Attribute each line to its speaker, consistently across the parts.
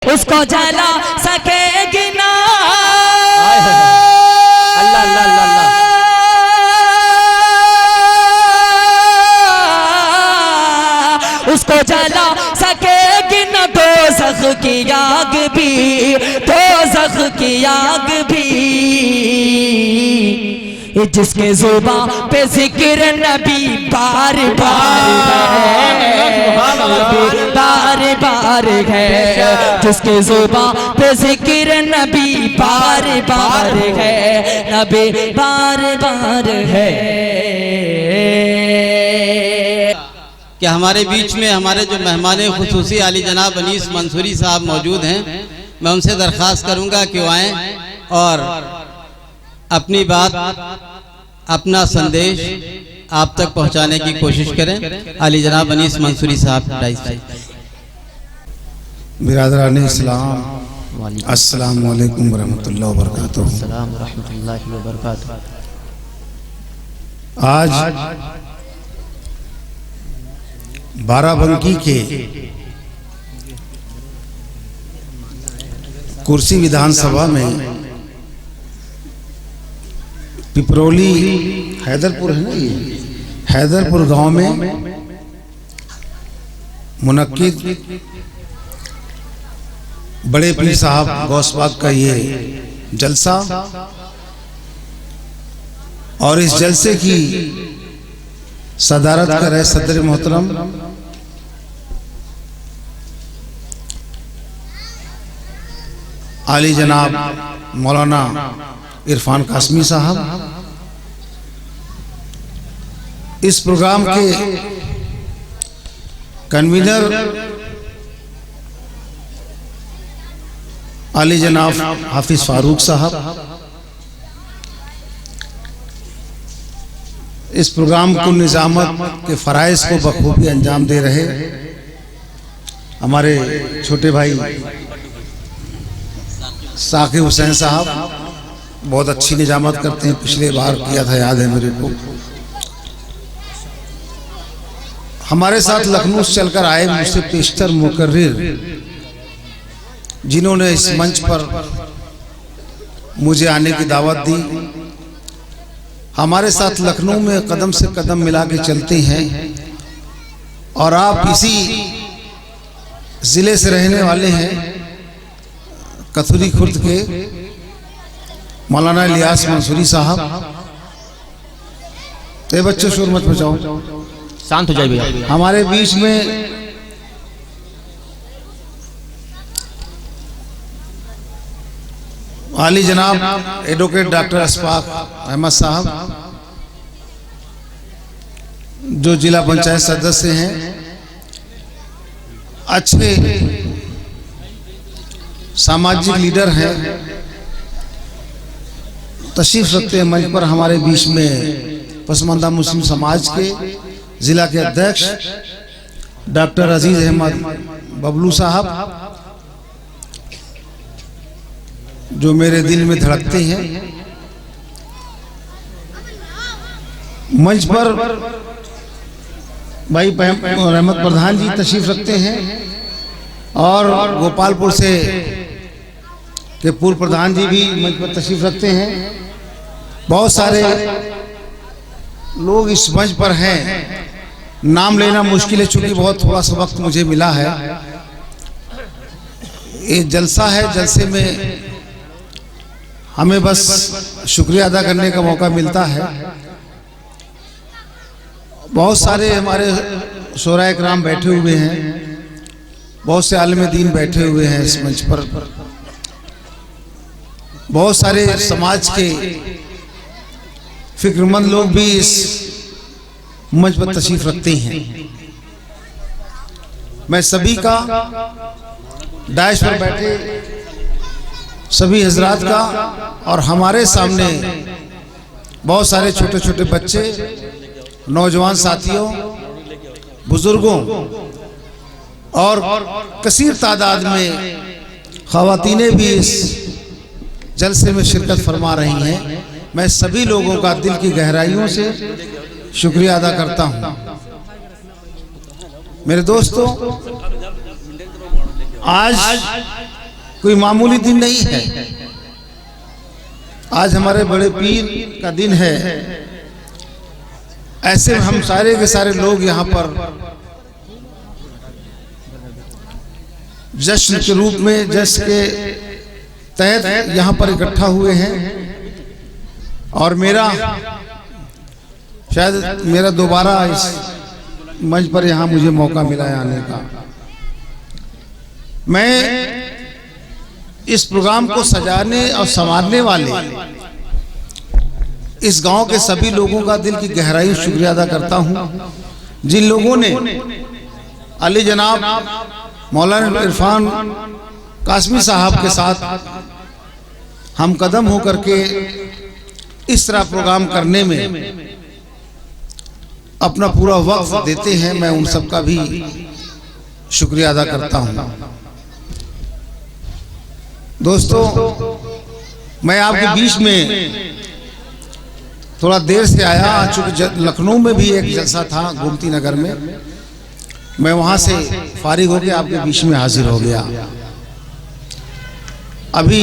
Speaker 1: उसको जला सकेगी ना।
Speaker 2: अल्लाह अल्लाह अल्लाह
Speaker 1: उसको जला सकेगी न दोज़ख की आग भी, दोज़ख की आग भी। जिसके ज़ुबां पे ज़िक्र नबी बार बार बार है, जिसके ज़ुबां पे ज़िक्र नबी बार बार है, नबी बार बार है।
Speaker 3: कि हमारे बीच में हमारे जो मेहमान खुसूसी आली जनाब अनीस मंसूरी साहब मौजूद हैं, मैं उनसे दरख्वास्त करूंगा कि वो आएँ और अपनी बात, अपना संदेश आप तक पहुंचाने की कोशिश करें। आली जनाब अनीस मंसूरी साहब।
Speaker 4: बिरादरान इस्लाम, अस्सलाम वालेकुम वरहमतुल्लाहि वबरकातुहू। आज बाराबंकी के कुर्सी विधानसभा में पिपरोली हैदरपुर है ना, ये हैदरपुर गांव में मुनक्किद बड़े पीर साहब गौसबाग का ये जलसा, और इस जलसे की सदारत कर रहे सदर मोहतरम आली जनाब मौलाना इरफान कासमी साहब। इस प्रोग्राम के कन्वीनर आली जनाब हाफिज फारूक साहब। इस प्रोग्राम को निजामत के फराइज को बखूबी अंजाम दे रहे हमारे छोटे भाई साकिब हुसैन साहब, बहुत अच्छी निजामत करते हैं, पिछले बार किया था, याद है मेरे को। हमारे साथ लखनऊ से चलकर आए मुझसे पेशतर मुकर्रिर, जिन्होंने इस मंच पर मुझे आने की दावत दी, हमारे साथ लखनऊ में कदम से कदम मिला के चलते हैं। और आप इसी ज़िले से रहने वाले हैं, कथुरी खुर्द के मौलाना इलियास मंसूरी साहब। तो बच्चों शोर मत मचाओ,
Speaker 2: शांत हो जाइए भैया।
Speaker 4: हमारे बीच में आली जनाब एडवोकेट डॉक्टर अशफाक अहमद साहब, जो जिला पंचायत सदस्य हैं, अच्छे सामाजिक लीडर हैं, तशरीफ रखते हैं मंच पर। हमारे बीच में पसमानदा मुस्लिम समाज के जिला के अध्यक्ष डॉक्टर अजीज अहमद बबलू साहब, जो मेरे दिल में धड़कते हैं। मंच पर भाई रहमत प्रधान जी तशरीफ रखते हैं, और गोपालपुर से के पूर्व प्रधान जी भी मंच पर तशरीफ रखते हैं। बहुत सारे लोग इस मंच पर हैं, नाम लेना मुश्किल है चूंकि बहुत थोड़ा सा वक्त मुझे मिला है। ये जलसा है, जलसे में हमें बस शुक्रिया अदा करने का मौका मिलता है। बहुत सारे हमारे शोराए किराम बैठे हुए हैं, बहुत से आलिम दीन बैठे हुए हैं इस मंच पर, बहुत सारे समाज के फिक्रमंद लोग भी इस मंच पर तशरीफ रखते हैं। मैं सभी का, डायश पर बैठे सभी हजरात का, और हमारे सामने बहुत सारे छोटे छोटे बच्चे, नौजवान साथियों, बुजुर्गों और कसीर तादाद में ख़वातीनें भी इस जलसे में शिरकत फरमा रही हैं। मैं सभी लोगों का दिल की गहराइयों से शुक्रिया अदा करता हूं। मेरे दोस्तों, आज कोई मामूली दिन नहीं है। आज हमारे बड़े पीर का दिन है। ऐसे हम सारे के सारे लोग यहाँ पर जश्न के रूप में, जश्न के तहत यहाँ पर इकट्ठा हुए हैं। और शायद मेरा दोबारा इस मंच पर यहाँ मुझे मौका मिला है आने का। मैं इस प्रोग्राम को सजाने और संवारने वाले इस गांव के सभी लोगों का दिल की गहराई से शुक्रिया अदा करता हूं, जिन लोगों ने अली जनाब मौलाना इरफान कासमी साहब के साथ हम कदम होकर के इस तरह प्रोग्राम करने में अपना पूरा वक्त देते हैं। मैं उन सब का भी शुक्रिया अदा करता हूं। दोस्तों, मैं आपके बीच में थोड़ा देर से आया, चूंकि लखनऊ में भी एक जलसा था गोमती नगर में। मैं वहां से फारिग होकर आपके बीच में हाजिर हो गया। अभी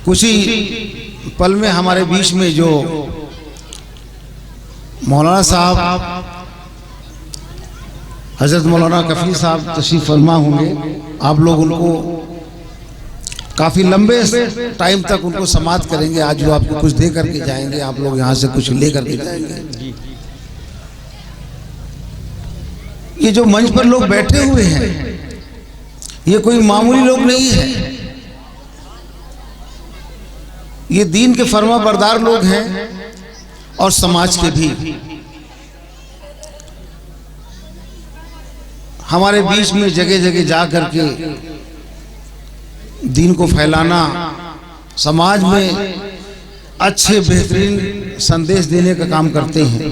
Speaker 4: कुछ ही पल में हमारे बीच में जो मौलाना साहब हजरत मौलाना कफील साहब तशरीफ फरमा होंगे। आप लोग उनको काफी लंबे टाइम तक उनको समाप्त करेंगे। आज वो आपको कुछ दे करके जाएंगे, आप लोग यहाँ से कुछ ले करके जाएंगे। ये जो मंच पर लोग बैठे हुए हैं, ये कोई मामूली लोग नहीं है। ये दीन के फरमा बरदार लोग हैं और समाज के भी। हमारे बीच में जगह जगह जा करके दीन को फैलाना, समाज में अच्छे बेहतरीन संदेश देने का काम करते हैं।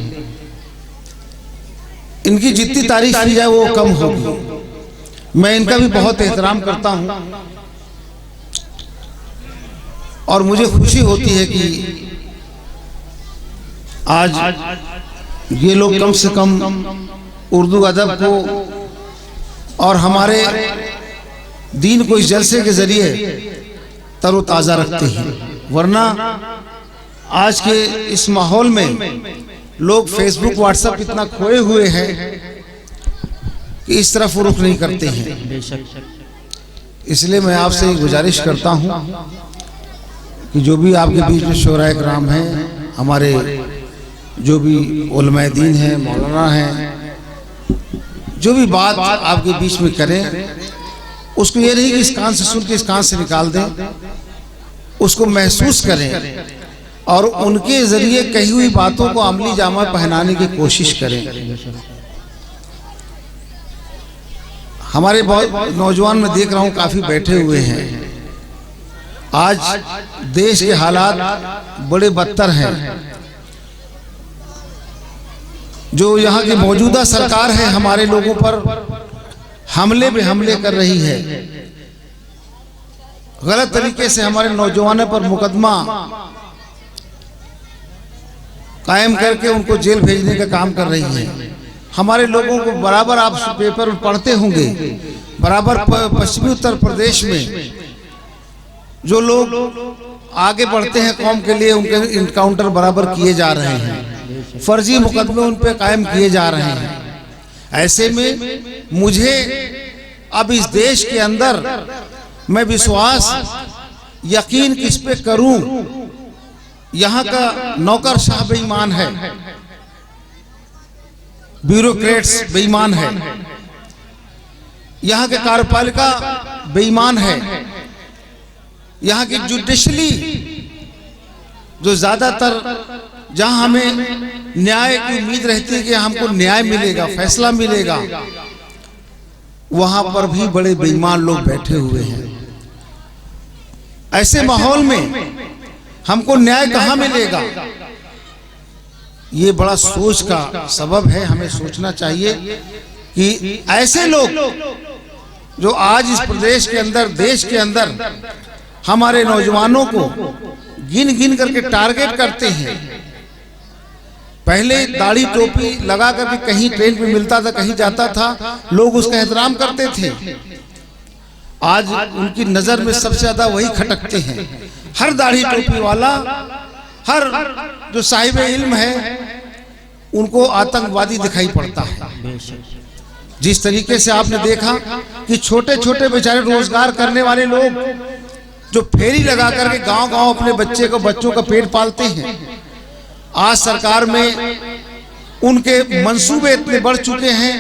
Speaker 4: इनकी जितनी तारीफ की जाए वो कम होगी। मैं इनका भी बहुत एहतराम करता हूं और मुझे खुशी होती है कि आज ये लोग कम से कम उर्दू अदब को और हमारे दीन को इस जलसे के जरिए तरोताज़ा रखते हैं। वरना आज के इस माहौल में लोग फेसबुक व्हाट्सएप इतना खोए हुए हैं कि इस तरफ रुख नहीं करते हैं। इसलिए मैं आपसे गुजारिश करता हूं कि जो भी आपके बीच में शोराए कराम हैं, हमारे जो भी उलमाए दीन हैं, मौलाना हैं, जो भी बात आपके बीच में करें, उसको ये नहीं कि इस कान से सुन के इस कान से निकाल दें, उसको महसूस करें और उनके जरिए कही हुई बातों को अमली जामा पहनाने की कोशिश करें। हमारे बहुत नौजवान मैं देख रहा हूं काफी बैठे हुए हैं। आज देश के हालात बड़े बदतर हैं। जो यहाँ की मौजूदा सरकार है हमारे लोगों पर हमले पे हमले कर रही है। गलत तरीके से हमारे नौजवानों पर मुकदमा कायम करके उनको जेल भेजने का काम कर रही है। हमारे लोगों को बराबर, आप पेपर में पढ़ते होंगे, बराबर पश्चिमी उत्तर प्रदेश में जो लोग आगे बढ़ते हैं कौम के लिए, उनके इनकाउंटर बराबर किए जा रहे हैं, फर्जी मुकदमे उन पे कायम किए जा रहे हैं। ऐसे में मुझे अब इस देश के अंदर मैं विश्वास यकीन किस पे करूं? यहाँ का नौकरशाह बेईमान है, ब्यूरोक्रेट्स बेईमान है, यहाँ के कार्यपालिका बेईमान है, यहाँ की जुडिशली जो ज्यादातर जहां हमें न्याय की उम्मीद रहती है कि हमको न्याय मिलेगा, फैसला मिलेगा, वहां पर भी बड़े बेईमान लोग बैठे हुए हैं। ऐसे माहौल में हमको न्याय कहां मिलेगा? ये बड़ा सोच का सबब है। हमें सोचना चाहिए कि ऐसे लोग जो आज इस प्रदेश के अंदर, देश के अंदर हमारे नौजवानों को गिन गिन करके टारगेट करते हैं। पहले दाढ़ी टोपी लगा करके कहीं ट्रेन पे मिलता था, कहीं जाता था, लोग उसका एहतराम करते थे। आज उनकी नजर में सबसे ज्यादा वही खटकते हैं। हर दाढ़ी टोपी वाला, हर जो साहिब इल्म है, उनको आतंकवादी दिखाई पड़ता है। जिस तरीके से आपने देखा कि छोटे छोटे बेचारे रोजगार करने वाले लोग जो फेरी लगा करके गांव-गांव अपने बच्चों का पेट पालते हैं, आज सरकार में उनके मंसूबे इतने बढ़ चुके हैं,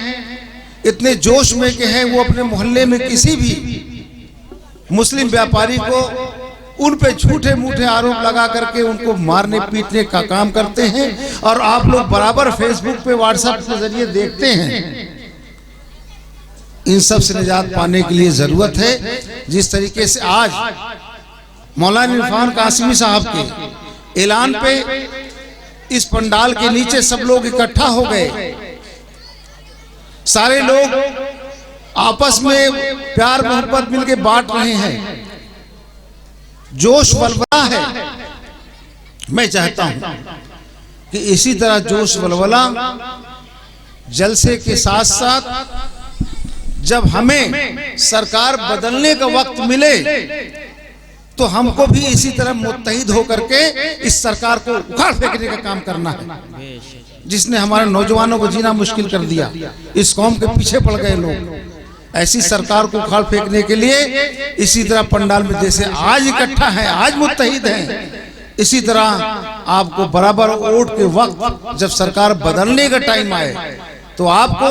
Speaker 4: इतने जोश में के हैं, वो अपने मोहल्ले में किसी भी मुस्लिम व्यापारी को उन पे झूठे मूठे आरोप लगा करके उनको मारने पीटने का काम करते हैं। और आप लोग बराबर फेसबुक पे, व्हाट्सएप के जरिए देखते हैं। इन सब से निजात पाने के लिए जरूरत है, जिस तरीके से आज मौलाना इरफान कासिमी साहब के ऐलान पे इस पंडाल के नीचे सब लोग इकट्ठा हो गए। सारे लोग आपस में प्यार मोहब्बत मिलके बांट रहे हैं, जोश वलवला है। मैं चाहता हूं कि इसी तरह जोश वलवला जलसे के साथ साथ जब हमें सरकार बदलने का वक्त मिले तो हमको भी इसी तरह मुत्तहिद होकर के इस सरकार को उखाड़ फेंकने का काम करना है, जिसने हमारे नौजवानों को जीना मुश्किल कर दिया। इस कौम के पीछे पड़ गए लोग। ऐसी सरकार को उखाड़ फेंकने के लिए इसी तरह पंडाल में जैसे आज इकट्ठा है, आज मुत्तहिद हैं, इसी तरह आपको बराबर वोट के वक्त जब सरकार बदलने का टाइम आए तो आपको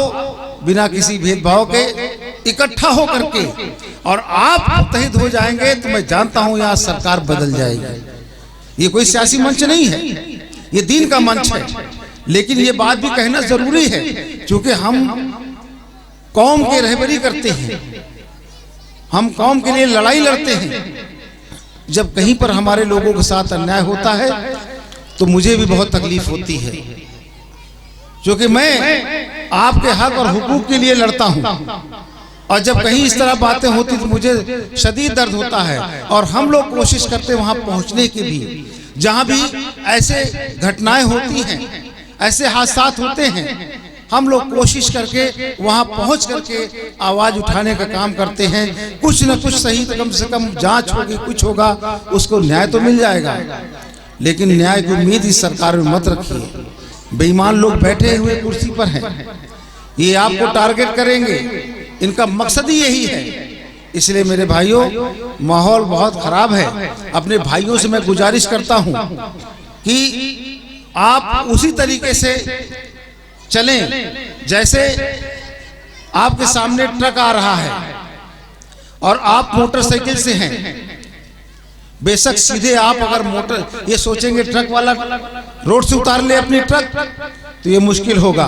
Speaker 4: बिना किसी भेदभाव के इकट्ठा होकर के और आप मुत्तहिद हो जाएंगे तो मैं जानता हूं यहाँ सरकार बदल जाएगी। ये कोई सियासी मंच नहीं है, ये दीन का मंच है। लेकिन ये बात भी कहना जरूरी है, क्योंकि हम कौम की रहबरी करते हैं, हम कौम के लिए लड़ाई लड़ते हैं। जब कहीं पर हमारे लोगों के साथ अन्याय होता है तो मुझे भी बहुत तकलीफ होती है, क्योंकि मैं आपके हक और हुकूक के लिए लड़ता हूं। और जब कहीं इस तरह बातें होती तो मुझे शदीद दर्द होता है। और हम लोग कोशिश करते हैं वहां पहुंचने की भी, जहां भी ऐसे घटनाएं होती हैं, ऐसे हादसात होते हैं, हम लोग कोशिश करके वहां पहुंच करके आवाज उठाने का काम करते हैं। कुछ न कुछ सही, कम से कम जांच होगी, कुछ होगा, उसको न्याय तो मिल जाएगा। लेकिन न्याय की उम्मीद इस सरकार में मत रखिए। बेईमान लोग बैठे हुए कुर्सी पर हैं, ये आपको टारगेट करेंगे, इनका मकसद ही यही है। इसलिए मेरे भाइयों, माहौल बहुत खराब है। अपने भाइयों से मैं गुजारिश करता हूं कि आप उसी तरीके से चलें जैसे आपके सामने ट्रक आ रहा है और आप मोटरसाइकिल से हैं। बेशक सीधे आप अगर मोटर ये सोचेंगे ट्रक वाला रोड से उतार ले अपनी ट्रक, तो ये मुश्किल होगा,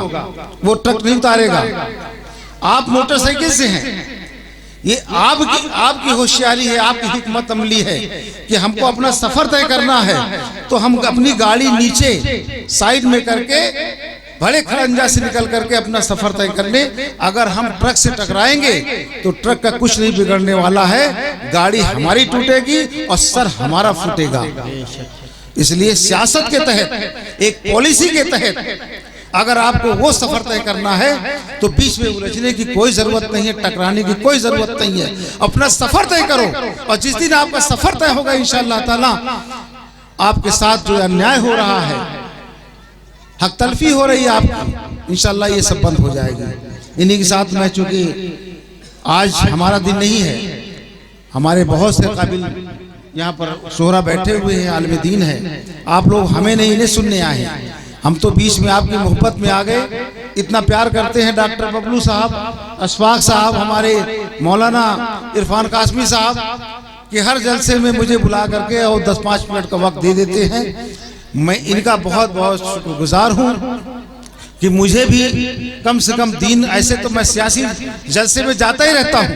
Speaker 4: वो ट्रक नहीं उतारेगा। आप मोटरसाइकिल से हैं, ये आपकी होशियारी है, आपकी हिकमत अमली है कि हमको अपना सफर तय करना है तो हम अपनी गाड़ी नीचे साइड में करके बड़े खड़ंजा से निकल करके अपना सफर तय कर ले। अगर हम ट्रक से टकराएंगे तो ट्रक का कुछ नहीं बिगड़ने वाला है, गाड़ी हमारी टूटेगी और सर हमारा फूटेगा। इसलिए सियासत के तहत, एक पॉलिसी के तहत अगर आपको वो सफर तय करना है तो बीच में उलझने की कोई जरूरत नहीं है, टकराने की कोई जरूरत नहीं है। अपना सफर तय करो और जिस दिन आपका सफर तय होगा इंशाअल्लाह ताला आपके साथ जो अन्याय हो रहा है, हक तलफी हो रही है आपकी, इंशाअल्लाह ये सब बंद हो जाएगा। इन्हीं के साथ मैं, चूंकि आज हमारा दिन नहीं है, हमारे बहुत से काबिल यहाँ पर शोहरा बैठे हुए हैं, आलिम दीन है, आप लोग हमें नहीं, इन्हें सुनने आए हैं। हम तो बीच में आपकी मोहब्बत में आ गए, इतना प्यार करते हैं डॉक्टर बबलू साहब, अशफाक साहब, हमारे मौलाना इरफान कासमी साहब कि हर जलसे में मुझे बुला करके और 10-5 मिनट का वक्त दे देते हैं। मैं इनका बहुत बहुत शुक्रगुजार हूँ कि मुझे भी कम से कम दीन, ऐसे तो मैं सियासी जलसे में जाता ही रहता हूँ,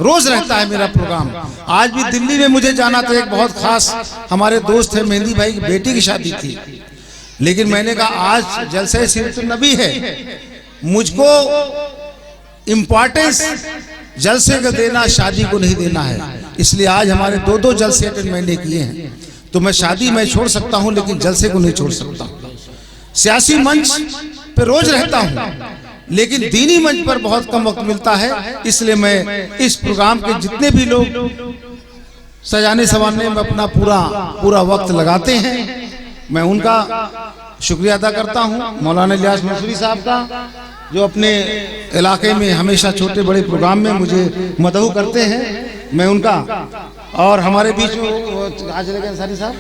Speaker 4: रोज रहता है मेरा प्रोग्राम। आज भी दिल्ली में मुझे जाना था, एक बहुत खास हमारे दोस्त है, मेहंदी भाई की बेटी की शादी थी, लेकिन मैंने कहा आज जलसे सीरतुन नबी है, मुझको इम्पोर्टेंस जलसे को देना, शादी को नहीं देना है। इसलिए आज हमारे 2-2 जलसे अटेंड मैंने किए हैं। तो मैं शादी मैं छोड़ सकता हूं, लेकिन जलसे को नहीं छोड़ सकता। सियासी मंच पे रोज रहता हूं, लेकिन दीनी मंच पर बहुत कम वक्त मिलता है, इसलिए मैं इस प्रोग्राम के जितने भी लोग सजाने संवारने में अपना पूरा वक्त लगाते हैं, मैं उनका शुक्रिया अदा करता हूं। मौलाना इलियास मंसूरी साहब का, जो अपने इलाके में हमेशा छोटे बड़े प्रोग्राम में मुझे मदहू करते हैं, मैं उनका, और हमारे बीच में कहाँ चले गए अंसारी साहब,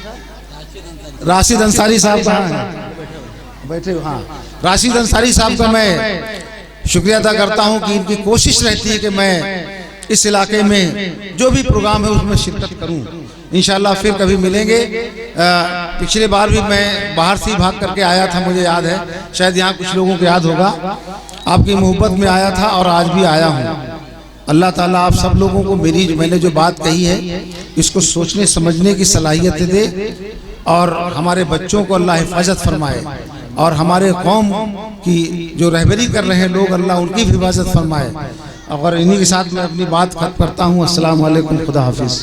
Speaker 4: राशिद अंसारी साहब कहाँ हैं, बैठे, हाँ, राशिद अंसारी साहब का मैं शुक्रिया अदा करता हूं कि इनकी कोशिश रहती है कि मैं इस इलाके में जो भी प्रोग्राम है उसमें शिरकत करूं। इंशाल्लाह फिर कभी मिलेंगे। पिछले बार भी मैं बाहर से ही भाग करके आया था, मुझे याद है, शायद यहाँ कुछ लोगों को याद होगा, आपकी मोहब्बत में आया था और आज भी आया हूँ। अल्लाह ताला आप सब लोगों को मैंने जो बात कही है इसको सोचने समझने की सलाहियत दे, और हमारे बच्चों को अल्लाह हिफाजत फरमाए, और हमारे कौम की जो रहबरी कर रहे हैं लोग, अल्लाह उनकी भी हिफाजत फरमाए। और इन्हीं के साथ मैं अपनी बात खत्म करता हूँ। अस्सलाम वालेकुम, खुदा हाफिज़।